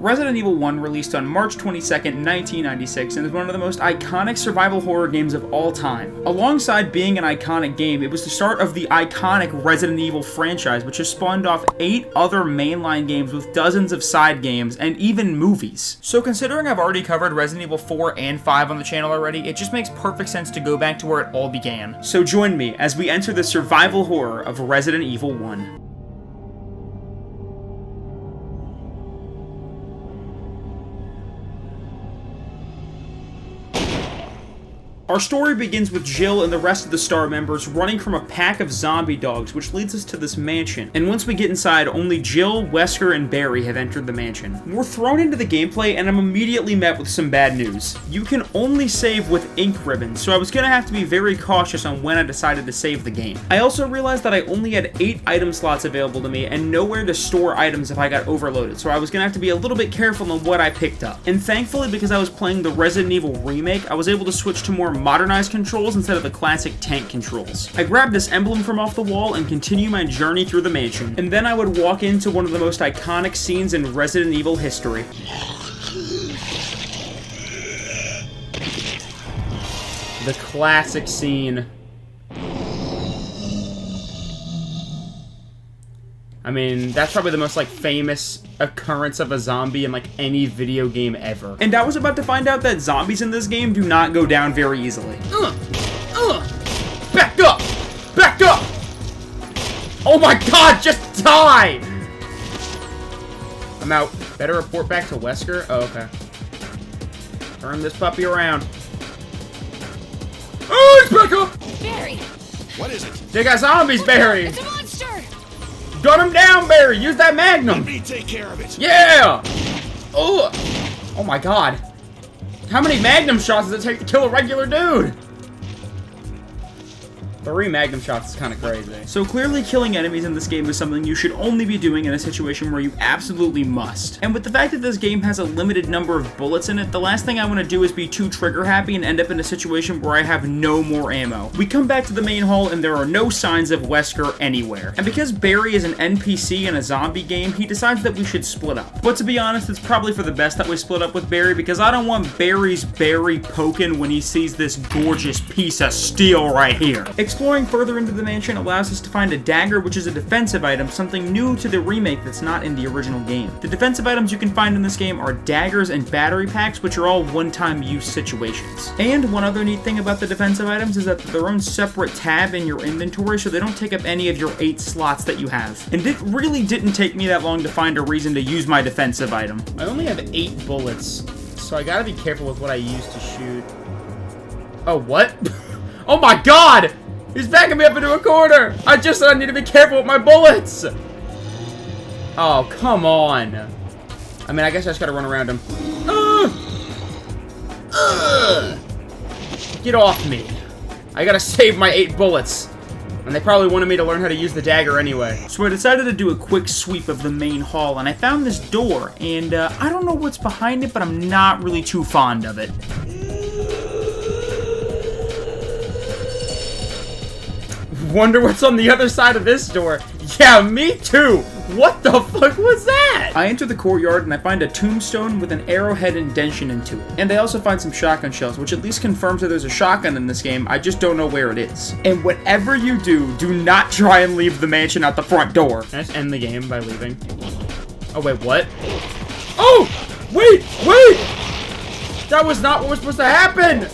Resident Evil 1 released on March 22nd, 1996, and is one of the most iconic survival horror games of all time. Alongside being an iconic game, it was the start of the iconic Resident Evil franchise, which has spawned off 8 other mainline games with dozens of side games, and even movies. So considering I've already covered Resident Evil 4 and 5 on the channel already, it just makes perfect sense to go back to where it all began. So join me as we enter the survival horror of Resident Evil 1. Our story begins with Jill and the rest of the STAR members running from a pack of zombie dogs, which leads us to this mansion. And once we get inside, only Jill, Wesker, and Barry have entered the mansion. We're thrown into the gameplay, and I'm immediately met with some bad news. You can only save with ink ribbons, so I was gonna have to be very cautious on when I decided to save the game. I also realized that I only had 8 item slots available to me, and nowhere to store items if I got overloaded, so I was gonna have to be a little bit careful on what I picked up. And thankfully, because I was playing the Resident Evil remake, I was able to switch to more modernized controls instead of the classic tank controls. I grabbed this emblem from off the wall and continue my journey through the mansion, and then I would walk into one of the most iconic scenes in Resident Evil history. The classic scene. I mean, that's probably the most, famous occurrence of a zombie in, any video game ever. And I was about to find out that zombies in this game do not go down very easily. Back up! Back up! Oh my god, just die! I'm out. Better report back to Wesker? Oh, okay. Turn this puppy around. Oh, he's back up! Barry! What is it? They got zombies, Barry! It's a monster! Gun him down, Barry! Use that magnum! Let me take care of it. Yeah! Oh my god. How many magnum shots does it take to kill a regular dude? 3 magnum shots is kind of crazy. So clearly killing enemies in this game is something you should only be doing in a situation where you absolutely must. And with the fact that this game has a limited number of bullets in it, the last thing I want to do is be too trigger happy and end up in a situation where I have no more ammo. We come back to the main hall and there are no signs of Wesker anywhere. And because Barry is an NPC in a zombie game, he decides that we should split up. But to be honest, it's probably for the best that we split up with Barry, because I don't want Barry's Barry poking when he sees this gorgeous piece of steel right here. Exploring further into the mansion allows us to find a dagger, which is a defensive item, something new to the remake that's not in the original game. The defensive items you can find in this game are daggers and battery packs, which are all one-time use situations. And one other neat thing about the defensive items is that they're their own separate tab in your inventory, so they don't take up any of your 8 slots that you have. And it really didn't take me that long to find a reason to use my defensive item. I only have 8 bullets, so I gotta be careful with what I use to shoot. Oh, what? Oh my god! He's backing me up into a corner! I just said I need to be careful with my bullets! Oh, come on. I mean, I guess I just gotta run around him. Get off me. I gotta save my 8 bullets. And they probably wanted me to learn how to use the dagger anyway. So I decided to do a quick sweep of the main hall, and I found this door, and I don't know what's behind it, but I'm not really too fond of it. Wonder what's on the other side of this door. Yeah, me too. What the fuck was that? I enter the courtyard and I find a tombstone with an arrowhead indention into it. And I also find some shotgun shells, which at least confirms that there's a shotgun in this game. I just don't know where it is. And whatever you do, do not try and leave the mansion out the front door. Can I just end the game by leaving? Oh, wait, what? Oh! Wait! That was not what was supposed to happen!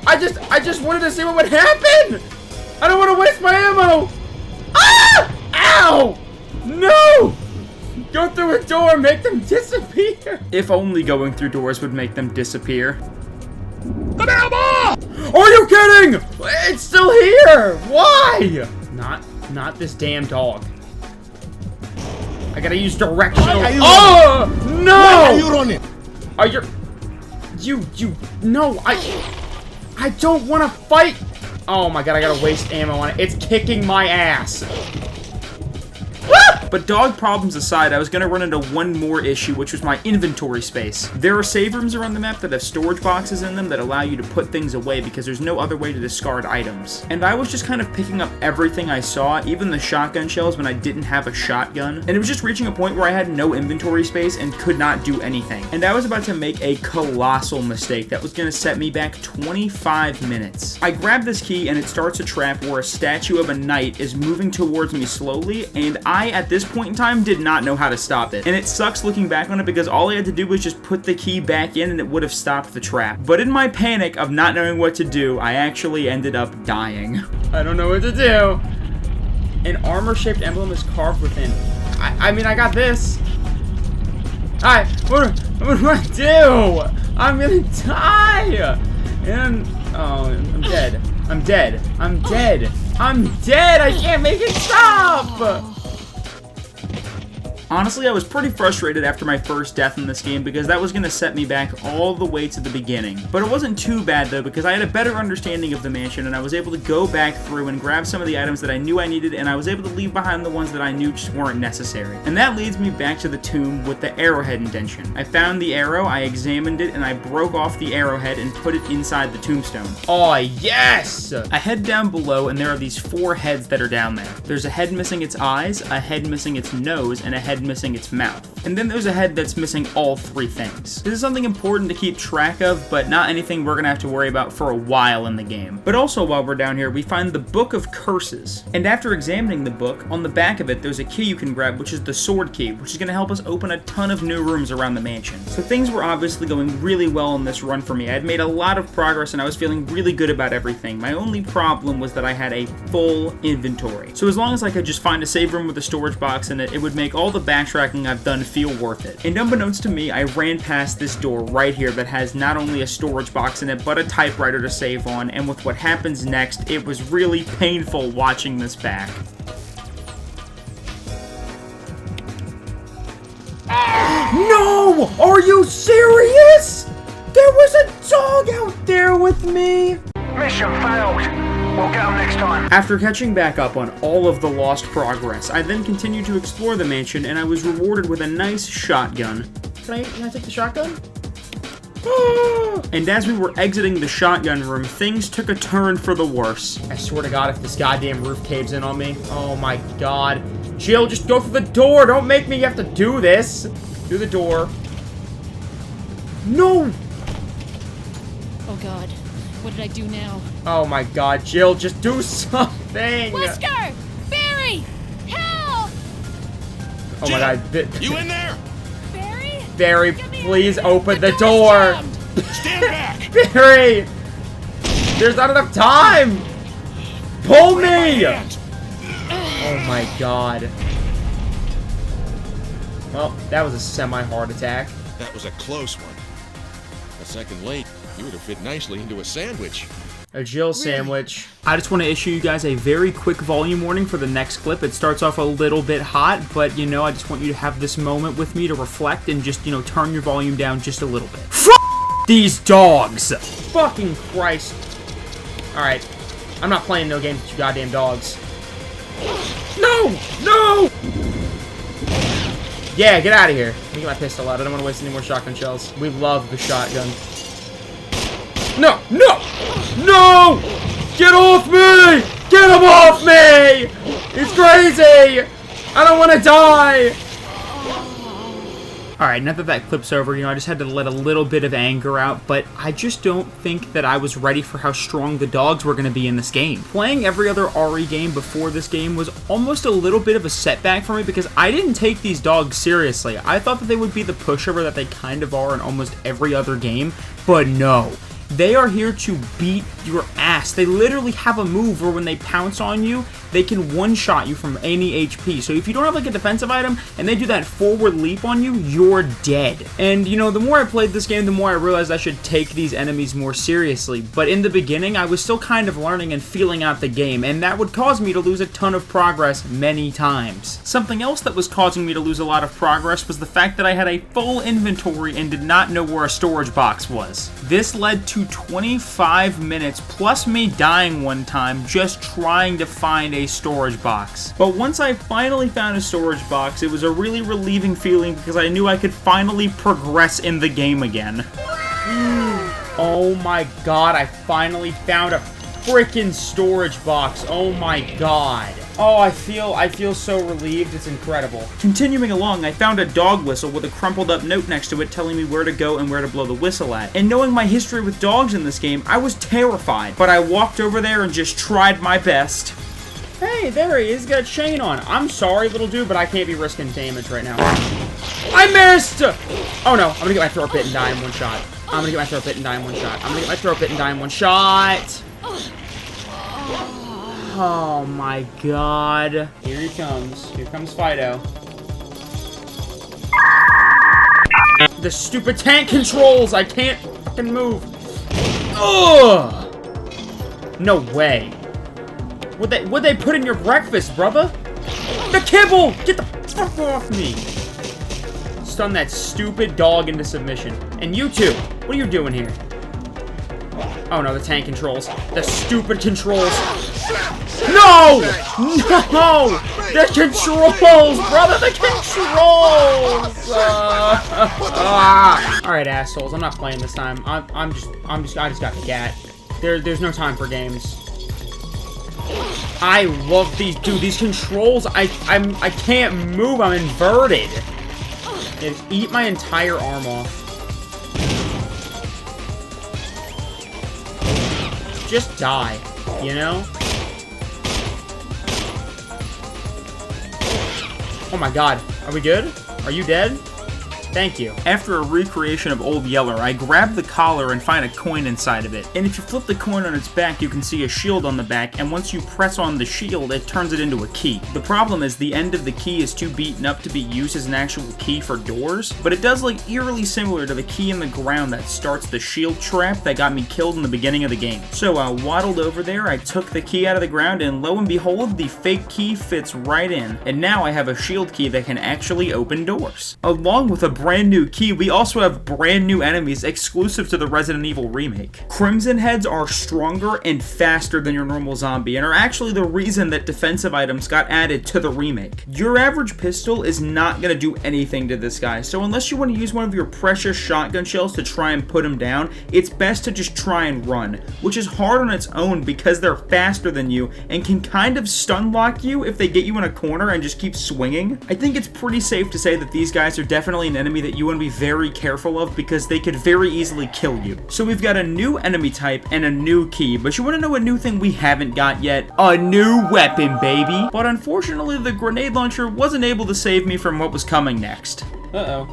I just wanted to see what would happen! I don't want to waste my ammo! Ah! Ow! No! Go through a door, make them disappear! If only going through doors would make them disappear. The mailbox! Are you kidding? It's still here! Why? Not this damn dog. I gotta use directional. Oh! No! Why are you running? Are you no, I don't want to fight. Oh my god, I gotta waste ammo on it. It's kicking my ass. But dog problems aside, I was going to run into one more issue, which was my inventory space. There are save rooms around the map that have storage boxes in them that allow you to put things away because there's no other way to discard items. And I was just kind of picking up everything I saw, even the shotgun shells when I didn't have a shotgun. And it was just reaching a point where I had no inventory space and could not do anything. And I was about to make a colossal mistake that was going to set me back 25 minutes. I grabbed this key and it starts a trap where a statue of a knight is moving towards me slowly, and I, at this point in time, did not know how to stop it. And it sucks looking back on it because all I had to do was just put the key back in and it would have stopped the trap. But in my panic of not knowing what to do, I actually ended up dying. I don't know what to do. An armor-shaped emblem is carved within. I mean, I got this. What do I do? I'm gonna die! And, oh, I'm dead. I'm dead. I'm dead. I'm dead! I can't make it stop! Honestly, I was pretty frustrated after my first death in this game because that was going to set me back all the way to the beginning. But it wasn't too bad though because I had a better understanding of the mansion and I was able to go back through and grab some of the items that I knew I needed, and I was able to leave behind the ones that I knew just weren't necessary. And that leads me back to the tomb with the arrowhead indention. I found the arrow, I examined it, and I broke off the arrowhead and put it inside the tombstone. Oh yes! I head down below and there are these 4 heads that are down there. There's a head missing its eyes, a head missing its nose, and a head missing its mouth. And then there's a head that's missing all 3 things. This is something important to keep track of, but not anything we're gonna have to worry about for a while in the game. But also while we're down here, we find the Book of Curses. And after examining the book, on the back of it, there's a key you can grab, which is the sword key, which is gonna help us open a ton of new rooms around the mansion. So things were obviously going really well in this run for me. I had made a lot of progress and I was feeling really good about everything. My only problem was that I had a full inventory. So as long as I could just find a save room with a storage box in it, it would make all the backtracking I've done feel worth it. And unbeknownst to me, I ran past this door right here that has not only a storage box in it, but a typewriter to save on, and with what happens next, it was really painful watching this back. No! Are you serious? There was a dog out there with me! Mission failed. We'll get them next time. After catching back up on all of the lost progress, I then continued to explore the mansion and I was rewarded with a nice shotgun. Can I take the shotgun? And as we were exiting the shotgun room, things took a turn for the worse. I swear to God, if this goddamn roof caves in on me. Oh my God. Jill, just go through the door. Don't make me have to do this. Through the door. No! Oh God. What did I do now? Oh my God, Jill, just do something! Wesker! Barry! Help! Oh my God. You in there? Barry? Barry, Get me please out of here. open the door's door! jammed. Stand back! Barry! There's not enough time! Pull me! Hand. Oh my God. Well, that was a semi-heart attack. That was a close one. A second late, you would have fit nicely into a sandwich. A Jill sandwich. I just want to issue you guys a very quick volume warning for the next clip. It starts off a little bit hot, but you know, I just want you to have this moment with me to reflect and just, you know, turn your volume down just a little bit. These dogs! Fucking Christ. Alright. I'm not playing no games with you goddamn dogs. No! No! Yeah, get out of here. Let me get my pistol out. I don't want to waste any more shotgun shells. We love the shotgun. No! No! No! Get off me! Get him off me! He's crazy! I don't want to die! Alright, now that that clip's over, you know, I just had to let a little bit of anger out, but I just don't think that I was ready for how strong the dogs were going to be in this game. Playing every other RE game before this game was almost a little bit of a setback for me because I didn't take these dogs seriously. I thought that they would be the pushover that they kind of are in almost every other game, but no. They are here to beat your ass. They literally have a move where when they pounce on you, they can one-shot you from any HP. So if you don't have like a defensive item and they do that forward leap on you, you're dead. And you know, the more I played this game, the more I realized I should take these enemies more seriously. But in the beginning, I was still kind of learning and feeling out the game, and that would cause me to lose a ton of progress many times. Something else that was causing me to lose a lot of progress was the fact that I had a full inventory and did not know where a storage box was. This led to 25 minutes, plus me dying one time just trying to find a storage box. But once I finally found a storage box, it was a really relieving feeling because I knew I could finally progress in the game again. Oh my god, I finally found a freaking storage box. Oh my god. Oh, I feel so relieved. It's incredible. Continuing along, I found a dog whistle with a crumpled up note next to it telling me where to go and where to blow the whistle at. And knowing my history with dogs in this game, I was terrified. But I walked over there and just tried my best. Hey, there he is. He's got a chain on. I'm sorry, little dude, but I can't be risking damage right now. I missed! Oh no, I'm gonna get my throat bit and die in one shot. I'm gonna get my throat bit and die in one shot. I'm gonna get my throat bit and die in one shot. Oh my god. Here he comes. Here comes Fido. The stupid tank controls! I can't fucking move. Ugh! No way. What'd they put in your breakfast, brother? The kibble! Get the fuck off me! Stun that stupid dog into submission. And you two, what are you doing here? Oh no, the tank controls. The stupid controls. No! No! The controls, brother! The controls! Alright, assholes. I'm not playing this time. I just got the gat. There's no time for games. I love these, dude. These controls. I can't move. I'm inverted. They just eat my entire arm off. Just die, you know? Oh my god. Are we good? Are you dead? Thank you. After a recreation of Old Yeller, I grab the collar and find a coin inside of it. And if you flip the coin on its back, you can see a shield on the back, and once you press on the shield, it turns it into a key. The problem is the end of the key is too beaten up to be used as an actual key for doors, but it does look eerily similar to the key in the ground that starts the shield trap that got me killed in the beginning of the game. So I waddled over there, I took the key out of the ground, and lo and behold, the fake key fits right in. And now I have a shield key that can actually open doors. Along with a brand new key, we also have brand new enemies exclusive to the Resident Evil remake. Crimson Heads are stronger and faster than your normal zombie and are actually the reason that defensive items got added to the remake. Your average pistol is not going to do anything to this guy, so unless you want to use one of your precious shotgun shells to try and put him down, it's best to just try and run, which is hard on its own because they're faster than you and can kind of stun lock you if they get you in a corner and just keep swinging. I think it's pretty safe to say that these guys are definitely an enemy that you want to be very careful of because they could very easily kill you. So we've got a new enemy type and a new key, but you want to know a new thing we haven't got yet? A new weapon, baby! But unfortunately, the grenade launcher wasn't able to save me from what was coming next. Uh-oh.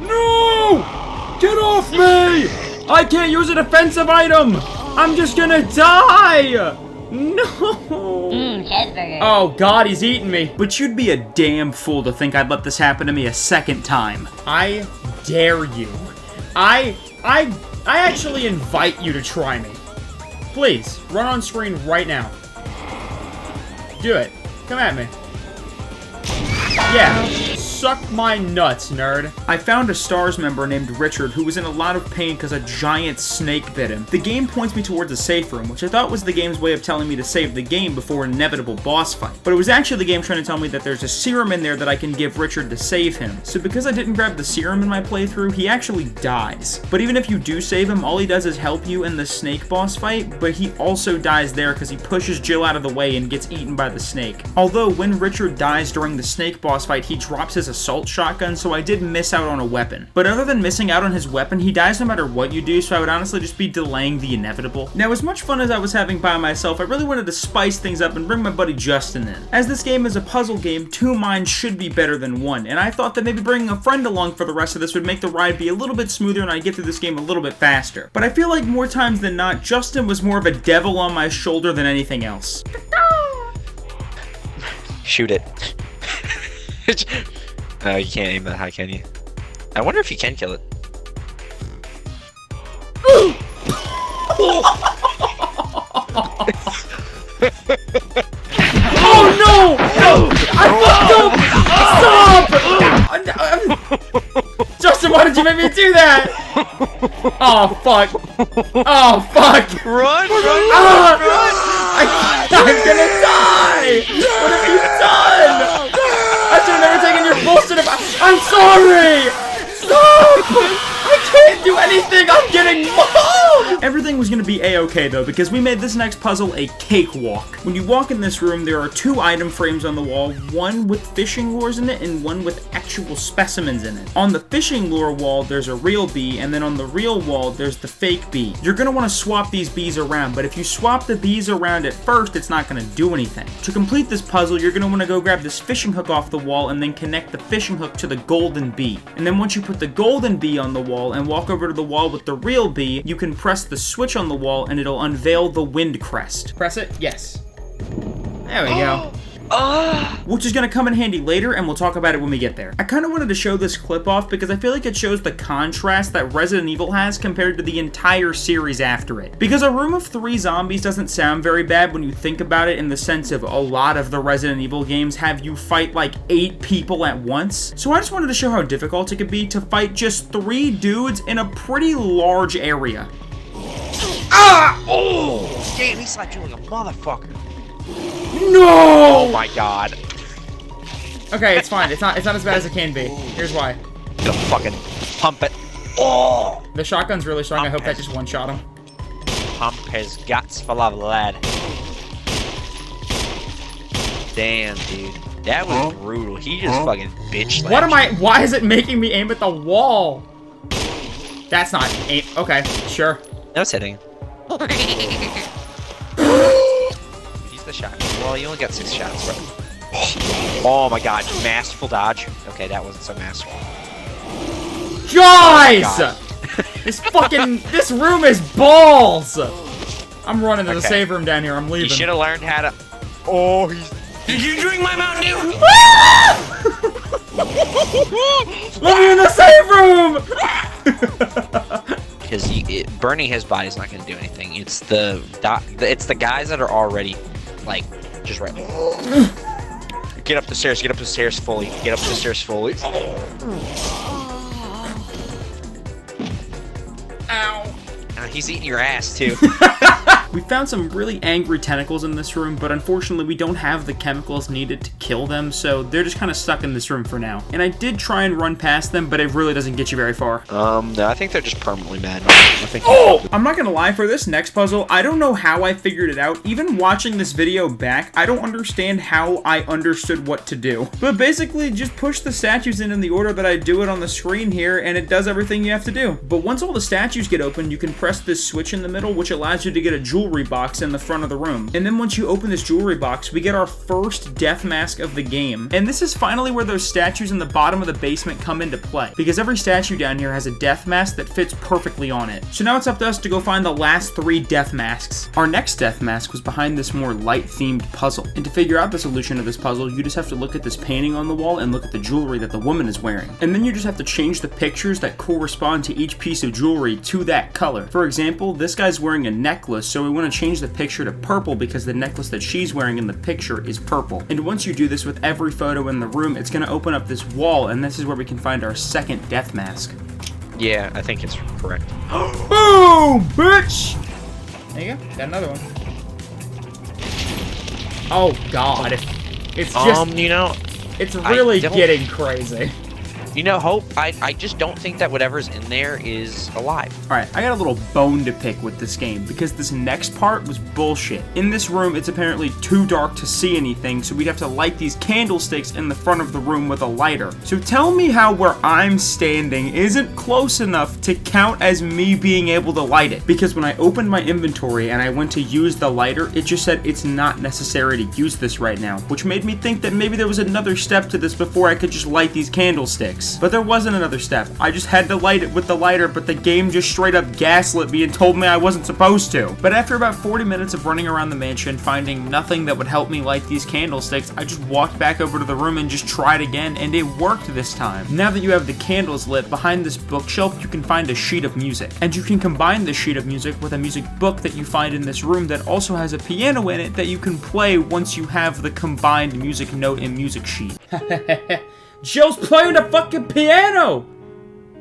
No! Get off me! I can't use a defensive item! I'm just gonna die! No! Oh god, he's eating me. But you'd be a damn fool to think I'd let this happen to me a second time. I dare you. I actually invite you to try me. Please, run on screen right now. Do it. Come at me. Yeah. Suck my nuts, nerd. I found a STARS member named Richard who was in a lot of pain because a giant snake bit him. The game points me towards a safe room, which I thought was the game's way of telling me to save the game before an inevitable boss fight. But it was actually the game trying to tell me that there's a serum in there that I can give Richard to save him. So because I didn't grab the serum in my playthrough, he actually dies. But even if you do save him, all he does is help you in the snake boss fight, but he also dies there because he pushes Jill out of the way and gets eaten by the snake. Although when Richard dies during the snake boss fight, he drops his assault shotgun, so I did miss out on a weapon. But other than missing out on his weapon, he dies no matter what you do, so I would honestly just be delaying the inevitable. Now, as much fun as I was having by myself, I really wanted to spice things up and bring my buddy Justin in. As this game is a puzzle game, two minds should be better than one, and I thought that maybe bringing a friend along for the rest of this would make the ride be a little bit smoother and I'd get through this game a little bit faster. But I feel like more times than not, Justin was more of a devil on my shoulder than anything else. Shoot it. You can't aim that high, can you? I wonder if you can kill it. Oh no! No! I fucked up! Stop! Justin, why did you make me do that? Oh, fuck. Oh, fuck. Run! I'm gonna die! What have you done? I should have never taken your bullshit about. I'm sorry! Stop! I can't do anything! I'm getting mauled! Everything was gonna be a-okay though, because we made this next puzzle a cakewalk. When you walk in this room, there are 2 item frames on the wall, one with fishing lures in it and one with actual specimens in it. On the fishing lure wall, there's a real bee, and then on the real wall, there's the fake bee. You're gonna wanna swap these bees around, but if you swap the bees around at first, it's not gonna do anything. To complete this puzzle, you're gonna wanna go grab this fishing hook off the wall and then connect the fishing hook to the golden bee. And then once you put the golden bee on the wall and walk over to the wall with the real bee, you can press the switch on the wall and it'll unveil the wind crest. Press it? Yes. There we go. Which is going to come in handy later, and we'll talk about it when we get there. I kind of wanted to show this clip off because I feel like it shows the contrast that Resident Evil has compared to the entire series after it. Because a room of 3 zombies doesn't sound very bad when you think about it, in the sense of a lot of the Resident Evil games have you fight like 8 people at once. So I just wanted to show how difficult it could be to fight just 3 dudes in a pretty large area. Ah! Oh! Damn, he slapped you like a motherfucker. No! Oh my god. Okay, it's fine. It's not as bad as it can be. Here's why. Gonna fucking pump it. Oh! The shotgun's really strong. I hope that just one-shot him. Pump his guts full of lead. Damn, dude. That was brutal. He just fucking bitch slapped. What am I? Why is it making me aim at the wall? That's not aim. Okay, sure. No, it's hitting. Use the shot. Well, you only got 6 shots, bro. Oh my god, masterful dodge. Okay, that wasn't so masterful. Guys! Oh this room is balls! I'm running to the save room down here. I'm leaving. You should have learned how to. Oh, he's. Did you drink my Mountain Dew? Let me in the save room! Because burning his body is not going to do anything. It's the guys that are already like just right. Get up the stairs. Get up the stairs fully. Get up the stairs fully. Ow. He's eating your ass too. We found some really angry tentacles in this room, but unfortunately we don't have the chemicals needed to kill them, so they're just kind of stuck in this room for now. And I did try and run past them, but it really doesn't get you very far. No, I think they're just permanently mad. I'm not gonna lie, for this next puzzle, I don't know how I figured it out. Even watching this video back, I don't understand how I understood what to do. But basically, just push the statues in the order that I do it on the screen here, and it does everything you have to do. But once all the statues get open, you can press this switch in the middle, which allows you to get a jewelry box in the front of the room. And then once you open this jewelry box, we get our first death mask of the game. And this is finally where those statues in the bottom of the basement come into play, because every statue down here has a death mask that fits perfectly on it. So now it's up to us to go find the last 3 death masks. Our next death mask was behind this more light-themed puzzle. And to figure out the solution to this puzzle, you just have to look at this painting on the wall and look at the jewelry that the woman is wearing. And then you just have to change the pictures that correspond to each piece of jewelry to that color. For example, this guy's wearing a necklace, so we want to change the picture to purple because the necklace that she's wearing in the picture is purple. And once you do this with every photo in the room, it's going to open up this wall, and this is where we can find our second death mask. Yeah, I think it's correct. Boom, bitch! There you go. Got another one. Oh god, it's just you know, it's really getting crazy. You know, Hope, I just don't think that whatever's in there is alive. Alright, I got a little bone to pick with this game, because this next part was bullshit. In this room, it's apparently too dark to see anything, so we'd have to light these candlesticks in the front of the room with a lighter. So tell me how where I'm standing isn't close enough to count as me being able to light it. Because when I opened my inventory and I went to use the lighter, it just said it's not necessary to use this right now, which made me think that maybe there was another step to this before I could just light these candlesticks. But there wasn't another step. I just had to light it with the lighter, but the game just straight up gaslit me and told me I wasn't supposed to. But after about 40 minutes of running around the mansion, finding nothing that would help me light these candlesticks, I just walked back over to the room and just tried again, and it worked this time. Now that you have the candles lit, behind this bookshelf, you can find a sheet of music. And you can combine this sheet of music with a music book that you find in this room that also has a piano in it that you can play once you have the combined music note and music sheet. Jill's playing the fucking piano!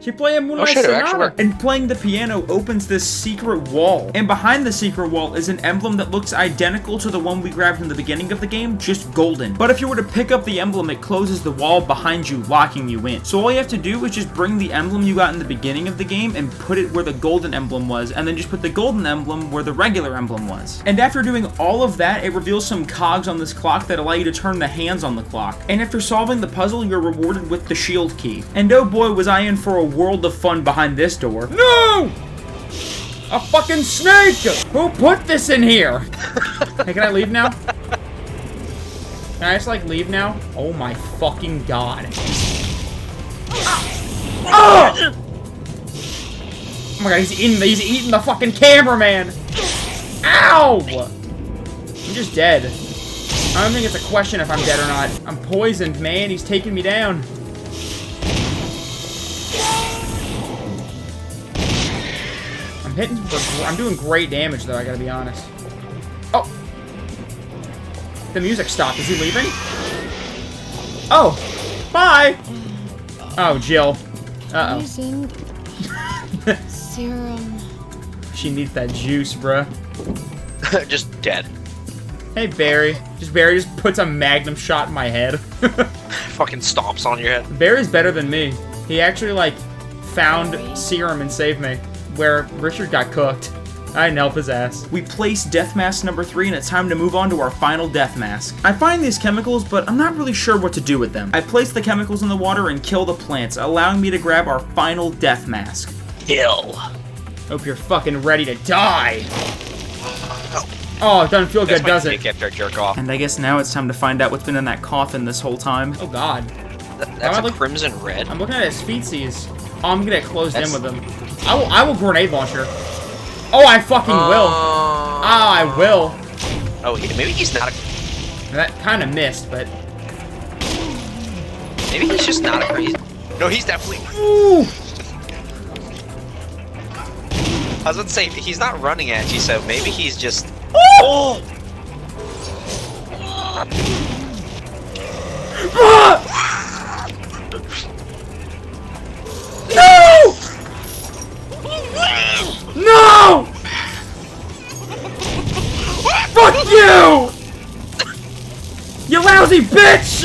She playing Moonlight shit, it actually Sonata. worked. And playing the piano opens this secret wall. And behind the secret wall is an emblem that looks identical to the one we grabbed in the beginning of the game, just golden. But if you were to pick up the emblem, it closes the wall behind you, locking you in. So all you have to do is just bring the emblem you got in the beginning of the game and put it where the golden emblem was, and then just put the golden emblem where the regular emblem was. And after doing all of that, it reveals some cogs on this clock that allow you to turn the hands on the clock. And after solving the puzzle, you're rewarded with the shield key. And oh boy, was I in for a world of fun behind this door. No! A fucking snake! Who put this in here? Hey, can I leave now? Can I just, like, leave now? Oh my fucking god. Oh! Oh my god, he's eating the fucking cameraman! Ow! I'm just dead. I don't think it's a question if I'm dead or not. I'm poisoned, man. He's taking me down. I'm doing great damage, though, I gotta be honest. Oh! The music stopped. Is he leaving? Oh! Bye! Oh, Jill. Uh-oh. Poisoned. Serum. She needs that juice, bruh. Just dead. Hey, Barry. Barry just puts a magnum shot in my head. Fucking stomps on your head. Barry's better than me. He actually, like, found serum and saved me. Where Richard got cooked. I didn't help his ass. We placed death mask number 3, and it's time to move on to our final death mask. I find these chemicals, but I'm not really sure what to do with them. I place the chemicals in the water and kill the plants, allowing me to grab our final death mask. Kill. Hope you're fucking ready to die. Oh, it doesn't feel good, does it? After I jerk off. And I guess now it's time to find out what's been in that coffin this whole time. Oh god. That's a crimson red. I'm looking at his feetsies. Oh, I'm gonna get closed in with him. I will grenade launcher. Oh, I fucking will. Oh, I will. Oh, maybe he's not a... That kind of missed, but... Maybe he's just not a crazy... No, he's definitely... Ooh! I was about to say, he's not running at you, so maybe he's just... Oh! No! No! Fuck you! You lousy bitch!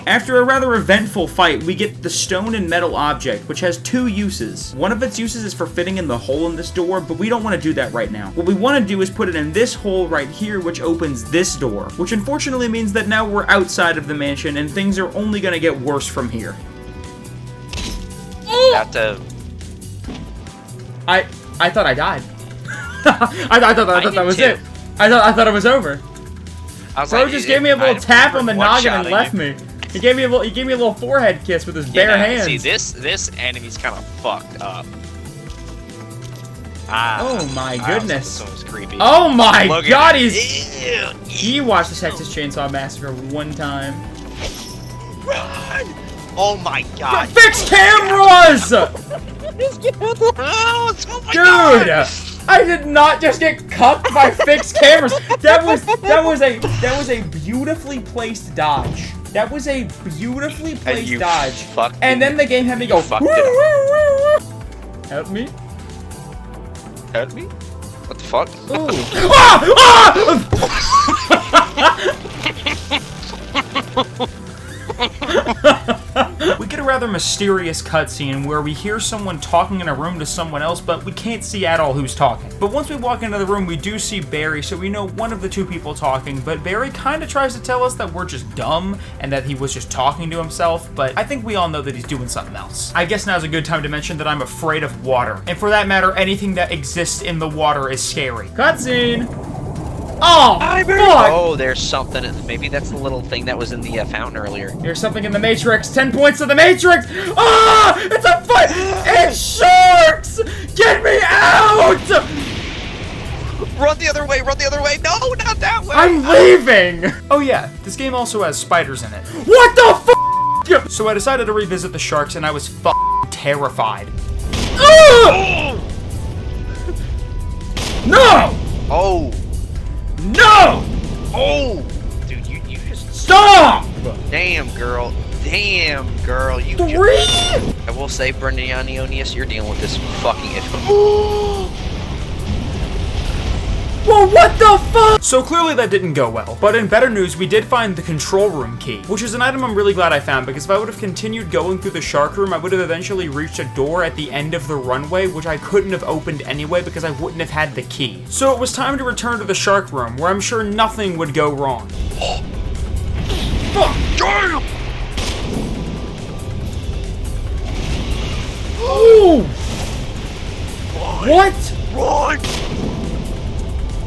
After a rather eventful fight, we get the stone and metal object, which has 2 uses. One of its uses is for fitting in the hole in this door, but we don't want to do that right now. What we want to do is put it in this hole right here, which opens this door, which unfortunately means that now we're outside of the mansion, and things are only going to get worse from here. Have to... I thought I died. I thought that was it. I thought it was over. Bro just gave me a little tap on the noggin and left me. He gave me a little forehead kiss with his bare hands. See, this enemy's kind of fucked up. Oh my goodness. This one's creepy. Oh my god, Ew. He watched the Texas Chainsaw Massacre one time. Run! Oh my god. Fix cameras! Dude! I did not just get cucked by fixed cameras. That was a beautifully placed dodge. That was a beautifully placed dodge. And then the game had me go. Help me. Help me? What the fuck? Ooh. We get a rather mysterious cutscene where we hear someone talking in a room to someone else, but we can't see at all who's talking. But once we walk into the room, we do see Barry, so we know one of the 2 people talking, but Barry kind of tries to tell us that we're just dumb and that he was just talking to himself, but I think we all know that he's doing something else. I guess now's a good time to mention that I'm afraid of water. And for that matter, anything that exists in the water is scary. Cutscene! Oh, fuck! Oh, there's something. Maybe that's the little thing that was in the fountain earlier. There's something in the Matrix. 10 points to the Matrix! Ah! It's a fight! It's sharks! Get me out! Run the other way! Run the other way! No, not that way! I'm leaving! Oh yeah, this game also has spiders in it. What the f***? So I decided to revisit the sharks, and I was f***ing terrified. Ah! No! Oh! No! Oh! Dude, you just... Stop! Damn, girl. Damn, girl, you. 3? I will say, Brendan Ionionius, you're dealing with this fucking issue. Well, what the fuck? So clearly that didn't go well. But in better news, we did find the control room key, which is an item I'm really glad I found, because if I would have continued going through the shark room, I would have eventually reached a door at the end of the runway, which I couldn't have opened anyway because I wouldn't have had the key. So it was time to return to the shark room, where I'm sure nothing would go wrong. Fuck! Damn! Ooh! What? Run!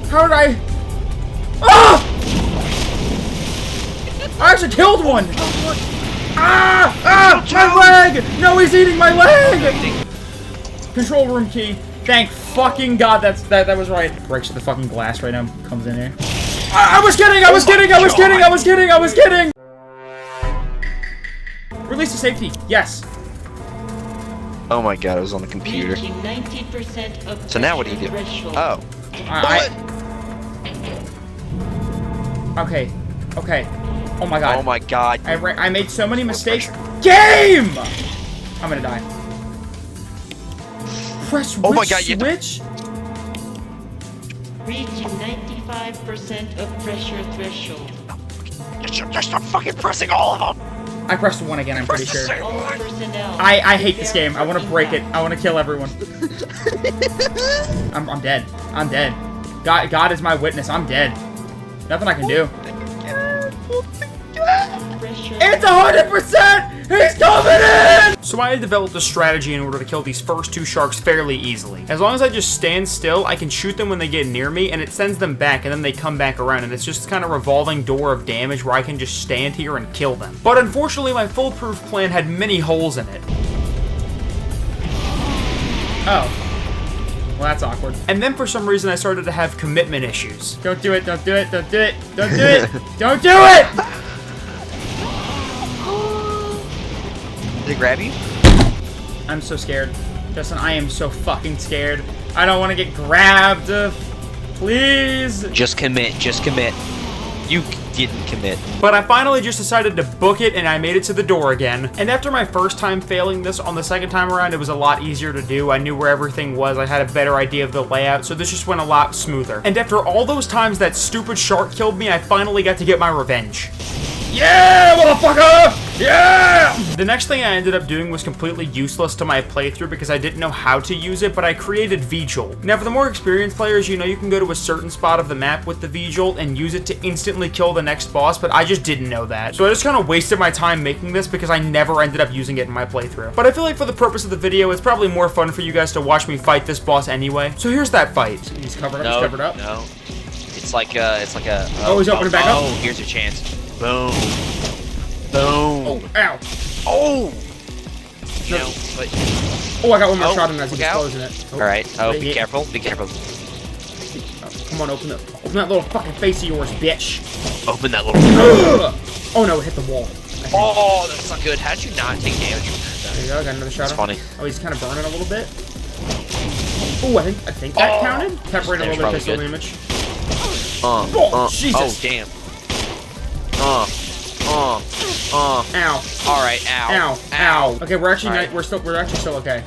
How did I... Ah! I actually killed one! Ah! Ah! My leg! No, he's eating my leg! Control room key. Thank fucking God that was right. Breaks the fucking glass right now. Comes in here. I was kidding! I was kidding! I was kidding! I was kidding! I was kidding! Release to safety. Yes. Oh my God, it was on the computer. So now what do you do? Oh. Okay. Okay. Oh my God. Oh my God. I made so many mistakes. Game! I'm gonna die. Press which Oh my God, switch? Reaching 95% of pressure threshold. Just stop fucking pressing all of them. I pressed 1 again, I'm pretty sure. All personnel. I hate this game. I want to break it. I want to kill everyone. I'm dead. I'm dead. God is my witness. I'm dead. Nothing I can do. It's 100%! He's coming in! So I had developed a strategy in order to kill these first 2 sharks fairly easily. As long as I just stand still, I can shoot them when they get near me, and it sends them back, and then they come back around, and it's just kind of revolving door of damage where I can just stand here and kill them. But unfortunately, my foolproof plan had many holes in it. Oh. Well, that's awkward. And then for some reason, I started to have commitment issues. Don't do it, don't do it, don't do it, don't do it, don't do it! Did it grab you? I'm so scared. Justin, I am so fucking scared. I don't want to get grabbed. Please. Just commit, just commit. You didn't commit. But I finally just decided to book it, and I made it to the door again. And after my first time failing this, on the second time around, it was a lot easier to do. I knew where everything was. I had a better idea of the layout, so this just went a lot smoother. And after all those times that stupid shark killed me, I finally got to get my revenge. Yeah, motherfucker! Yeah! The next thing I ended up doing was completely useless to my playthrough because I didn't know how to use it, but I created V-Jolt. Now, for the more experienced players, you know you can go to a certain spot of the map with the V-Jolt and use it to instantly kill the next boss, but I just didn't know that. So I just kind of wasted my time making this because I never ended up using it in my playthrough. But I feel like for the purpose of the video, it's probably more fun for you guys to watch me fight this boss anyway. So here's that fight. He's covered up, he's covered up. No. It's like a, Oh, he's opening back up? Oh, here's your chance. Boom. Boom. Oh, ow. Oh! You know, but... Oh, I got one more Oh, shot in as he's look out. closing it. Oh, Alright, oh, wait, be yeah. careful, be careful. Oh, come on, open that little fucking face of yours, bitch. Open that little... Oh no, it hit the wall. Oh, that's not good. How'd you not take damage from There you go, I got another shot. That's funny. Oh, he's kind of burning a little bit. Oh, I think that counted. Separated a little bit of pistol damage. Jesus. Oh, damn. Ow. Alright, ow. Ow. Ow. Okay, we're actually Alright. we're actually still okay.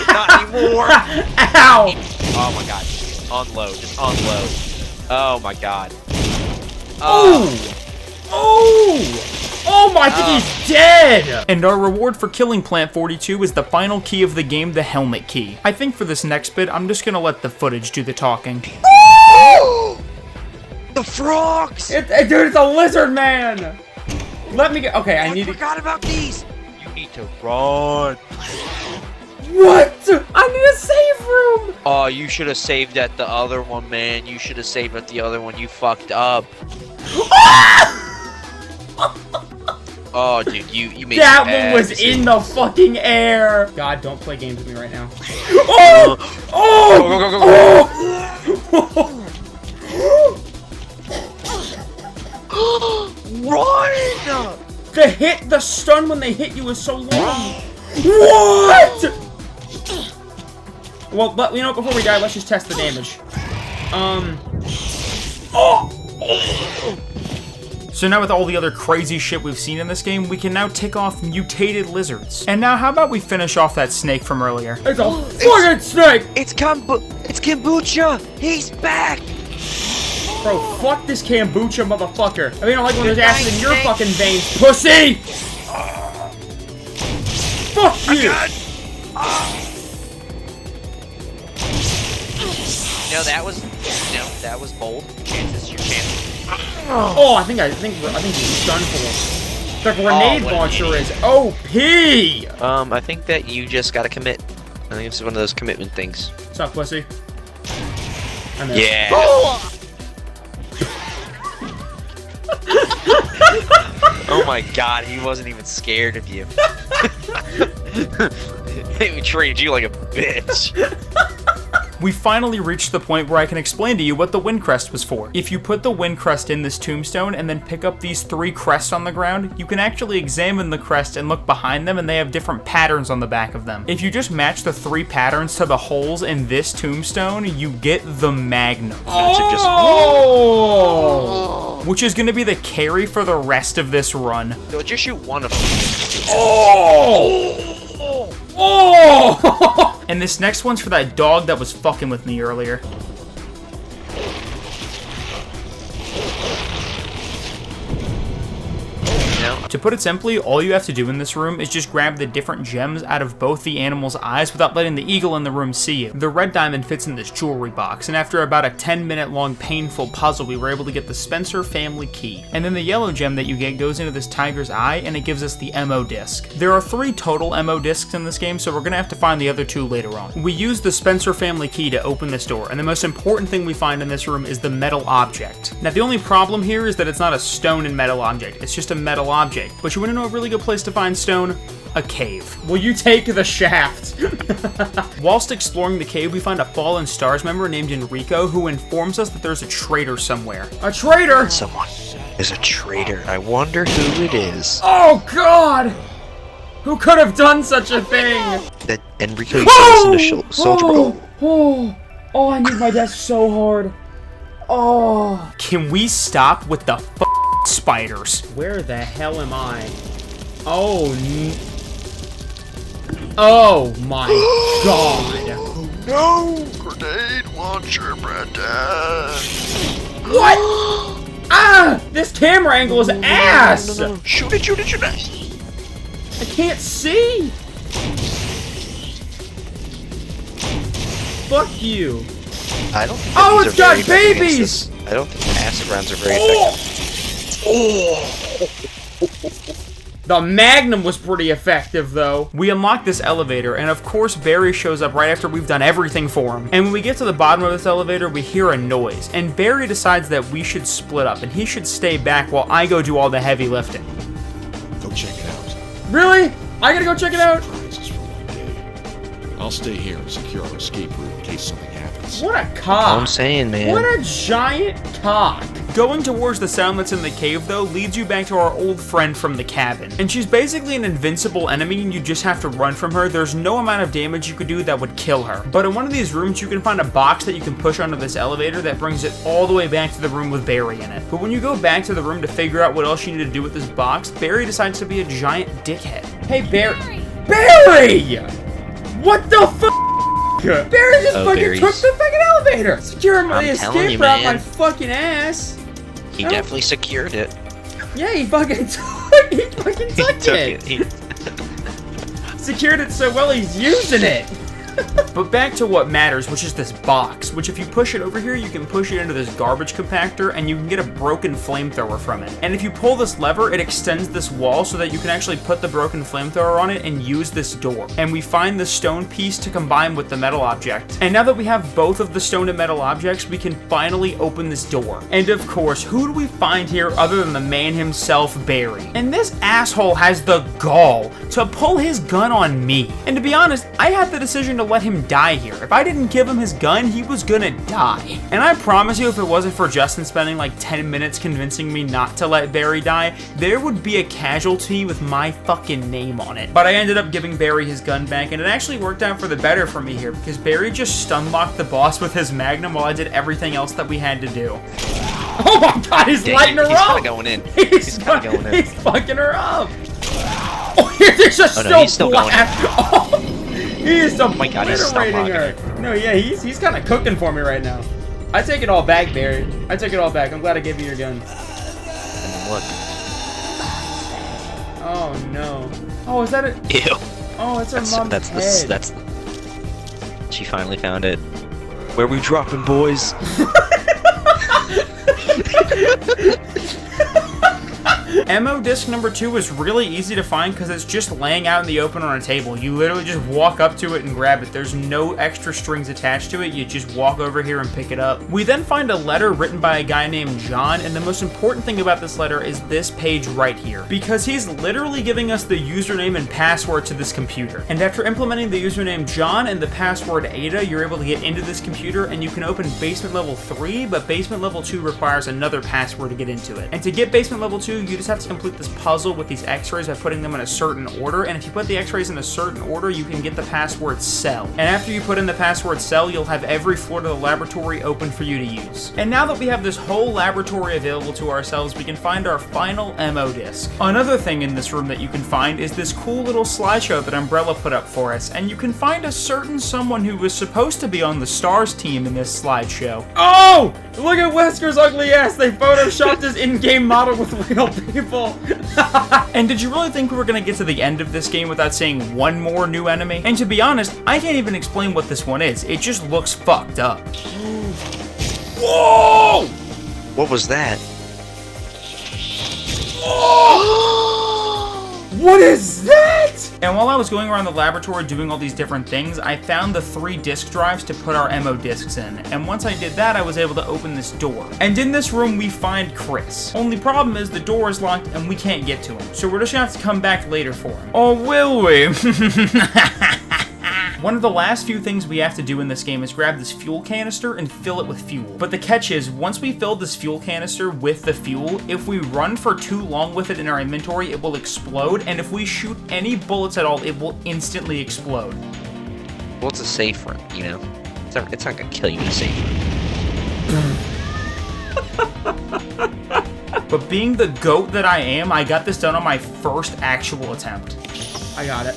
Not anymore. Ow. Oh my god. Unload. Just unload. Oh my god. Oh. Oh my, I think he's dead! And our reward for killing Plant 42 is the final key of the game, the helmet key. I think for this next bit, I'm just gonna let the footage do the talking. The frogs! Dude, it's a lizard man! Let me get. Okay, I need to. forgot about these! You need to run. What? I need a save room! Oh, you should have saved at the other one, man. You should have saved at the other one. You fucked up. Oh, dude, you made that bad one was decisions. in the fucking air! God, don't play games with me right now. Oh! Oh! Run! The stun when they hit you is so long. What? Well, but you know, before we die, let's just test the damage. So now with all the other crazy shit we've seen in this game, we can now tick off mutated lizards. And now how about we finish off that snake from earlier? It's a fucking snake! It's kombucha! He's back! Bro, fuck this kombucha motherfucker. I mean, I don't like when there's acid in your fucking veins, pussy! Fuck you! No, that was bold. Chances, your chance. Oh, I think he's done for. The grenade launcher is OP! I think that you just gotta commit. I think it's one of those commitment things. What's up, pussy? I missed. Yeah. Oh my god, he wasn't even scared of you. He treated you like a bitch. We finally reached the point where I can explain to you what the wind crest was for. If you put the wind crest in this tombstone and then pick up these 3 crests on the ground, you can actually examine the crest and look behind them, and they have different patterns on the back of them. If you just match the 3 patterns to the holes in this tombstone, you get the Magnum. Oh! Which is gonna be the carry for the rest of this run. So just shoot one of them. Oh! Oh! And this next one's for that dog that was fucking with me earlier. To put it simply, all you have to do in this room is just grab the different gems out of both the animal's eyes without letting the eagle in the room see it. The red diamond fits in this jewelry box, and after about a 10-minute long painful puzzle, we were able to get the Spencer family key. And then the yellow gem that you get goes into this tiger's eye, and it gives us the MO disc. There are 3 total MO discs in this game, so we're gonna have to find the other 2 later on. We use the Spencer family key to open this door, and the most important thing we find in this room is the metal object. Now the only problem here is that it's not a stone and metal object, it's just a metal object. But you wanna know a really good place to find stone? A cave. Will you take the shaft? Whilst exploring the cave, we find a Fallen Stars member named Enrico who informs us that there's a traitor somewhere. A traitor? Someone is a traitor. I wonder who it is. Oh god! Who could have done such a thing? That Enrico used to listen to Soldier. Oh, I need my desk so hard. Oh. Can we stop with the spiders? Where the hell am I? Oh, oh my god. No! Grenade launcher, Brenda! What? Ah! This camera angle is ass! No. Shoot it, shoot it, shoot it! I can't see! Fuck you. I don't think Oh, these it's are got very effective babies! against this. I don't think acid rounds are very effective. The Magnum was pretty effective, though. We unlock this elevator, and of course, Barry shows up right after we've done everything for him. And when we get to the bottom of this elevator, we hear a noise, and Barry decides that we should split up, and he should stay back while I go do all the heavy lifting. Go check it out. Really? I gotta go check it out? Surprises for one day. I'll stay here and secure our escape route in case something happens. What a cock. I'm saying, man. What a giant cock. Going towards the sound that's in the cave, though, leads you back to our old friend from the cabin. And she's basically an invincible enemy, and you just have to run from her. There's no amount of damage you could do that would kill her. But in one of these rooms, you can find a box that you can push onto this elevator that brings it all the way back to the room with Barry in it. But when you go back to the room to figure out what else you need to do with this box, Barry decides to be a giant dickhead. Hey, Barry! Barry! What the f***? Barry just fucking took the fucking elevator! Secure my escape route my fucking ass! He definitely secured it. Yeah, he fucking took it! Secured it so well he's using it! But back to what matters, which is this box, which if you push it over here, you can push it into this garbage compactor, and you can get a broken flamethrower from it. And if you pull this lever, it extends this wall so that you can actually put the broken flamethrower on it and use this door. And we find the stone piece to combine with the metal object. And now that we have both of the stone and metal objects, we can finally open this door. And of course, who do we find here other than the man himself, Barry? And this asshole has the gall to pull his gun on me. And to be honest, I had the decision to let him die here. If I didn't give him his gun, he was gonna die. And I promise you, if it wasn't for Justin spending like 10 minutes convincing me not to let Barry die, there would be a casualty with my fucking name on it. But I ended up giving Barry his gun back, and it actually worked out for the better for me here, because Barry just stun-locked the boss with his Magnum while I did everything else that we had to do. Oh my god, he's lighting her he's up! kinda going in. He's kinda going in. He's fucking her up! Oh, there's just he's still going in. Oh, he is still my god, he's still obliterating her. No, yeah, he's kind of cooking for me right now. I take it all back, Barry. I take it all back. I'm glad I gave you your gun. Look. Oh no. Oh, is that it? Ew. Oh, it's her mom's head. That's. She finally found it. Where we dropping, boys? Ammo disc number 2 is really easy to find because it's just laying out in the open on a table. You literally just walk up to it and grab it. There's no extra strings attached to it. You just walk over here and pick it up. We then find a letter written by a guy named John, and the most important thing about this letter is this page right here, because he's literally giving us the username and password to this computer. And after implementing the username John and the password Ada, you're able to get into this computer and you can open basement level 3, but basement level 2 requires another password to get into it. And to get basement level 2, you just have to complete this puzzle with these x-rays by putting them in a certain order, and if you put the x-rays in a certain order, you can get the password cell. And after you put in the password cell, you'll have every floor to the laboratory open for you to use. And now that we have this whole laboratory available to ourselves, we can find our final ammo disc. Another thing in this room that you can find is this cool little slideshow that Umbrella put up for us, and you can find a certain someone who was supposed to be on the STARS team in this slideshow. Oh! Look at Wesker's ugly ass! They photoshopped his in-game model with real people! And did you really think we were gonna get to the end of this game without seeing one more new enemy? And to be honest, I can't even explain what this one is. It just looks fucked up. Whoa! What was that? What is that? And while I was going around the laboratory doing all these different things, I found the 3 disk drives to put our ammo discs in. And once I did that, I was able to open this door. And in this room, we find Chris. Only problem is the door is locked and we can't get to him. So we're just gonna have to come back later for him. Or will we? One of the last few things we have to do in this game is grab this fuel canister and fill it with fuel. But the catch is, once we fill this fuel canister with the fuel, if we run for too long with it in our inventory, it will explode, and if we shoot any bullets at all, it will instantly explode. Well, it's a safe room, you know? It's not gonna kill you in a safe room. But being the goat that I am, I got this done on my first actual attempt. I got it.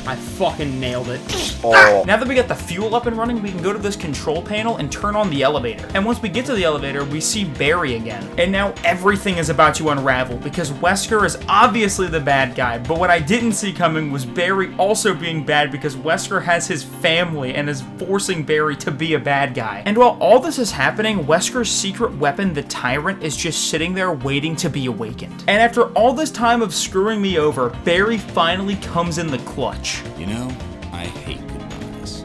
I fucking nailed it. Oh. Now that we got the fuel up and running, we can go to this control panel and turn on the elevator. And once we get to the elevator, we see Barry again. And now everything is about to unravel because Wesker is obviously the bad guy. But what I didn't see coming was Barry also being bad because Wesker has his family and is forcing Barry to be a bad guy. And while all this is happening, Wesker's secret weapon, the Tyrant, is just sitting there waiting to be awakened. And after all this time of screwing me over, Barry finally comes in the clutch. You know, I hate goodbyes.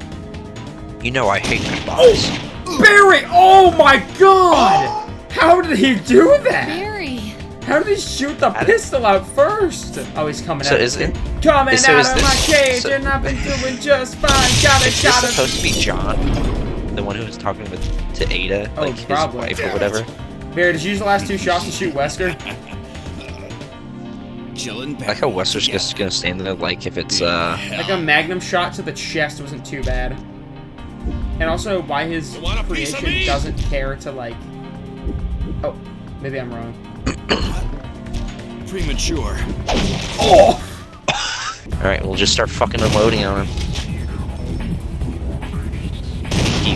You know I hate goodbyes. Barry! Oh my god! How did he do that? Barry! How did he shoot the pistol out first? Oh, he's coming So out. is it? Coming so out is of this- my cage so- and I've been doing just fine. Got Is it, this got it. supposed to be John? The one who was talking to Ada? Oh, Like his probably. wife or whatever? Barry, did you use the last 2 shots to shoot Wesker? Chillin' I like how Wester's just gonna stand there like if it's Like a magnum shot to the chest wasn't too bad. And also why his want a piece of creation me? doesn't care to like... Oh, maybe I'm wrong. premature. Oh! Alright, we'll just start fucking unloading on him.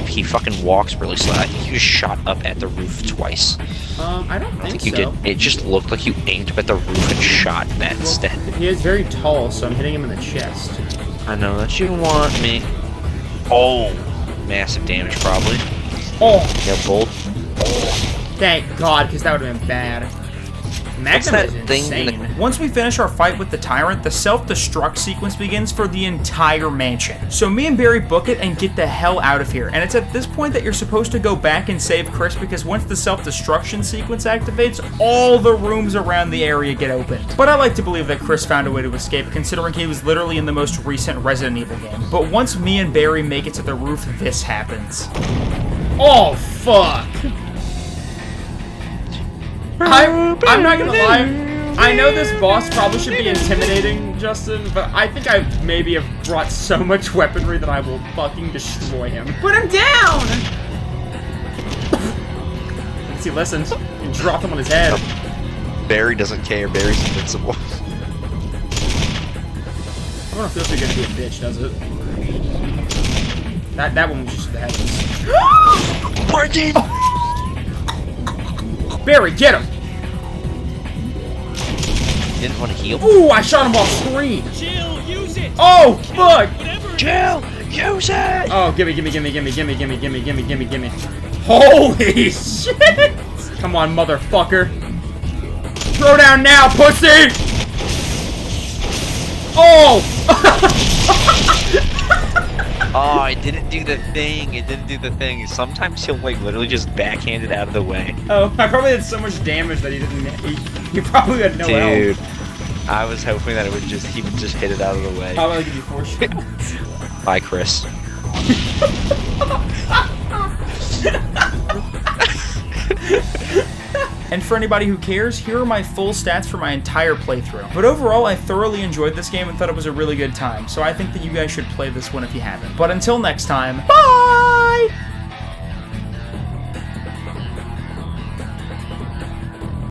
He fucking walks really slow. I think you just shot up at the roof twice. I don't I think think you so. did. It just looked like you aimed up at the roof and shot that instead. He is very tall, so I'm hitting him in the chest. I know that you want me. Oh, massive damage probably. Oh! Yeah, bolt. Thank God, because that would have been bad. Magnum that is thing in insane. Once we finish our fight with the Tyrant, the self-destruct sequence begins for the entire mansion. So me and Barry book it and get the hell out of here. And it's at this point that you're supposed to go back and save Chris because once the self-destruction sequence activates, all the rooms around the area get opened. But I like to believe that Chris found a way to escape considering he was literally in the most recent Resident Evil game. But once me and Barry make it to the roof, this happens. Oh, fuck! I'm not gonna lie, I know this boss probably should be intimidating, Justin, but I think I maybe have brought so much weaponry that I will fucking destroy him. Put him down! he listened. And dropped him on his head. Barry doesn't care. Barry's invincible. I don't feel too good to be a bitch, does it? That one was just for the heavens. Martin! Barry, get him! Didn't want to heal. Ooh, I shot him off screen! Chill, use it. Oh, fuck! Jill, use it! Oh, gimme. Holy shit! Come on, motherfucker. Throw down now, pussy! Oh! Oh, it didn't do the thing. It didn't do the thing. Sometimes he'll like literally just backhand it out of the way. Oh, I probably did so much damage that he didn't. He probably had no Dude, health. I was hoping that he would just hit it out of the way. I'll give you 4 shots. Bye, Chris. And for anybody who cares, here are my full stats for my entire playthrough. But overall, I thoroughly enjoyed this game and thought it was a really good time, so I think that you guys should play this one if you haven't. But until next time, bye!